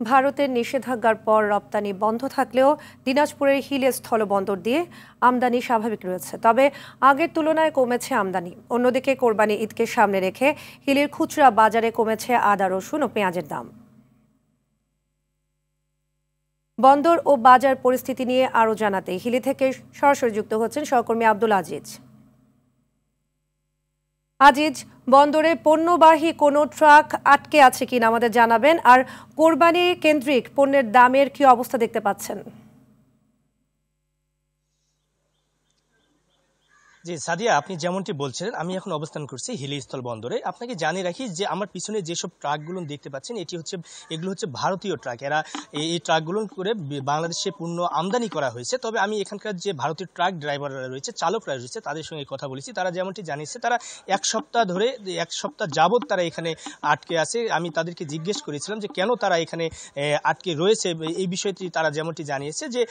ভারতের নিষেধাজ্ঞার পর রপ্তানি বন্ধ থাকলেও দিনাজপুরের হিলি স্থলবন্দর দিয়ে আমদানি স্বাভাবিক রয়েছে, তবে আগের তুলনায় কমেছে আমদানি। অন্যদিকে কোরবানি ঈদকে সামনে রেখে হিলির খুচরা বাজারে কমেছে আদা, রসুন ও পেঁয়াজের দাম। বন্দর ও বাজার পরিস্থিতি নিয়ে আরও জানাতে হিলি থেকে সরাসরি যুক্ত হচ্ছেন সহকর্মী আব্দুল আজিজ। আজিজ, বন্দরে পণ্যবাহী কোনো ট্রাক আটকে আছে কিনা আমাদের জানাবেন, আর কোরবানি কেন্দ্রিক পণ্যের দামের কি অবস্থা দেখতে পাচ্ছেন? জি সাদিয়া, আপনি যেমনটি বলছিলেন, আমি এখন অবস্থান করছি হিলি স্থল বন্দরে। আপনাকে জানিয়ে রাখি যে আমার পিছনে যেসব ট্রাকগুলো দেখতে পাচ্ছেন এগুলো হচ্ছে ভারতীয় ট্রাক। এরা এই ট্রাকগুলো করে বাংলাদেশে পণ্য আমদানি করা হয়েছে। তবে আমি এখানকার যে ভারতীয় ট্রাক ড্রাইভাররা রয়েছে, চালকরা রয়েছে, তাদের সঙ্গে কথা বলেছি। তারা যেমনটি জানিয়েছে, তারা এক সপ্তাহ যাবৎ তারা এখানে আটকে আছে। আমি তাদেরকে জিজ্ঞেস করেছিলাম যে কেন তারা এখানে আটকে রয়েছে। এই বিষয়টি তারা যেমনটি জানিয়েছে যে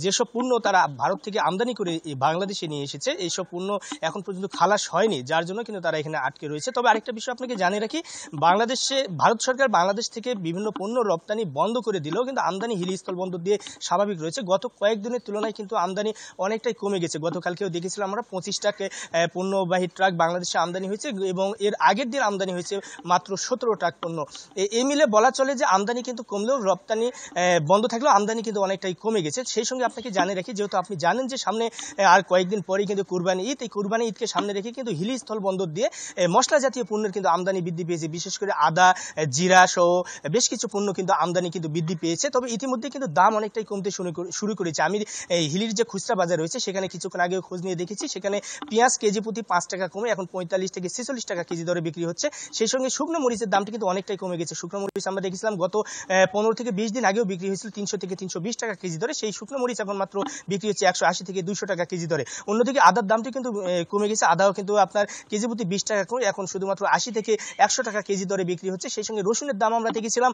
যেসব পণ্য তারা ভারত থেকে আমদানি করে বাংলাদেশে নিয়ে এসেছে, এইসব পণ্য এখন পর্যন্ত খালাস হয়নি, যার জন্য কিন্তু তারা এখানে আটকে রয়েছে। তবে আরেকটা বিষয় আপনাকে জানিয়ে রাখি, ভারত সরকার বাংলাদেশ থেকে বিভিন্ন পণ্য রপ্তানি বন্ধ করে দিলেও কিন্তু আমদানি হিলি স্থল বন্দর দিয়ে স্বাভাবিক রয়েছে। গত কয়েকদিনের তুলনায় কিন্তু আমদানি অনেকটাই কমে গেছে। গতকালকেও দেখেছিলাম আমরা 25টা পণ্যবাহী ট্রাক বাংলাদেশে আমদানি হয়েছে এবং এর আগের দিন আমদানি হয়েছে মাত্র 17 ট্রাক পণ্য। এই মিলে বলা চলে যে আমদানি কিন্তু কমলেও রপ্তানি বন্ধ থাকলেও আমদানি কিন্তু অনেকটাই কমে গেছে। সেই সঙ্গে আপনাকে জানিয়ে রাখি, যেহেতু আপনি জানেন যে সামনে আর কয়েকদিন পরেই কিন্তু কুরবানি ঈদ। এই কুরবানি ঈদকে সামনে রেখে কিন্তু হিলি স্থল বন্দর দিয়ে মশলা জাতীয় পণ্যের কিন্তু আমদানি বৃদ্ধি পেয়েছে। বিশেষ করে আদা, জিরা সহ বেশ কিছু পণ্য কিন্তু আমদানি কিন্তু বৃদ্ধি পেয়েছে। তবে ইতিমধ্যে কিন্তু দাম অনেকটাই কমতে শুরু করেছে। আমি হিলির যে খুচরা বাজার রয়েছে সেখানে কিছুক্ষণ আগেও খোঁজ নিয়ে দেখেছি, সেখানে পেঁয়াজ কেজি প্রতি 5 টাকা কমে এখন 45 থেকে 46 টাকা কেজি দরে বিক্রি হচ্ছে। সেই সঙ্গে শুকনো মরিচের দামটি কিন্তু অনেকটাই কমে গেছে। শুকনো মরিচ আমরা দেখেছিলাম গত 15 থেকে 20 দিন আগেও বিক্রি হয়েছিল 300 থেকে 320 টাকা কেজি দরে। সেই শুকনো মরিচ এখন মাত্র বিক্রি হচ্ছে 180 থেকে 200 টাকা কেজি দরে। অন্যদিকে আদার দামটি কিন্তু কমে গেছে। আদাও কিন্তু আপনার কেজি প্রতি 20 টাকা করে এখন শুধুমাত্র 80 থেকে 100 টাকা কেজি দরে বিক্রি হচ্ছে। সেই সঙ্গে রসুনের দাম আমরা দেখেছিলাম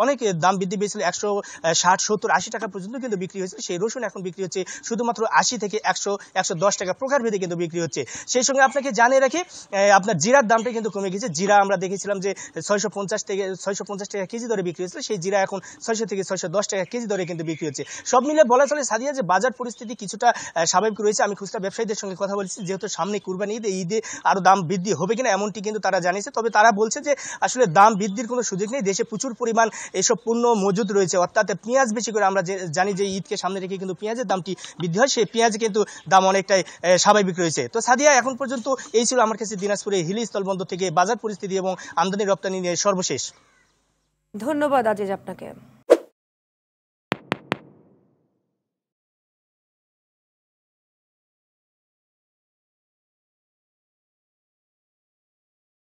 অনেক দাম বৃদ্ধি পেয়েছিল, 160, 70, 80 টাকা পর্যন্ত কিন্তু বিক্রি হয়েছিল। সেই রসুন এখন বিক্রি হচ্ছে শুধুমাত্র 80 থেকে 100, 110 টাকা প্রকারভেদে কিন্তু বিক্রি হচ্ছে। সেই সঙ্গে আপনাকে জানিয়ে রাখি, আপনার জিরার দামটা কিন্তু কমে গেছে। জিরা আমরা দেখেছিলাম যে 650 টাকা কেজি দরে বিক্রি হয়েছিল, সেই জিরা এখন 600 থেকে 610 টাকা কেজি দরে কিন্তু বিক্রি হচ্ছে। সব মিলে বলা চলে সাদিয়া যে বাজার পরিস্থিতি কিছুটা স্বাভাবিক রয়েছে। আমি খুচরা ব্যবসায়ীদের সঙ্গে কথা বলছি, যেহেতু সামনে কুরবানি ঈদে আরো দাম বৃদ্ধি হবে কিনা এমনটি কিন্তু তারা জানিয়েছে। তবে তারা বলছে যে আসলে দাম বৃদ্ধির কোনো সুযোগ নেই, দেশে প্রচুর পরিমাণ এসব পণ্য মজুদ রয়েছে। অর্থাৎ পেঁয়াজ বেশি করে আমরা জানি যে ঈদকে সামনে রেখে কিন্তু পেঁয়াজের দামটি বৃদ্ধি হয়, সেই পেঁয়াজ কিন্তু দাম অনেকটাই স্বাভাবিক রয়েছে। তো সাদিয়া, এখন পর্যন্ত এই ছিল আমার কাছে দিনাজপুরে হিলি স্থলবন্দর থেকে বাজার পরিস্থিতি এবং আমদানি রপ্তানি নিয়ে সর্বশেষ। ধন্যবাদ আজিজ আপনাকে।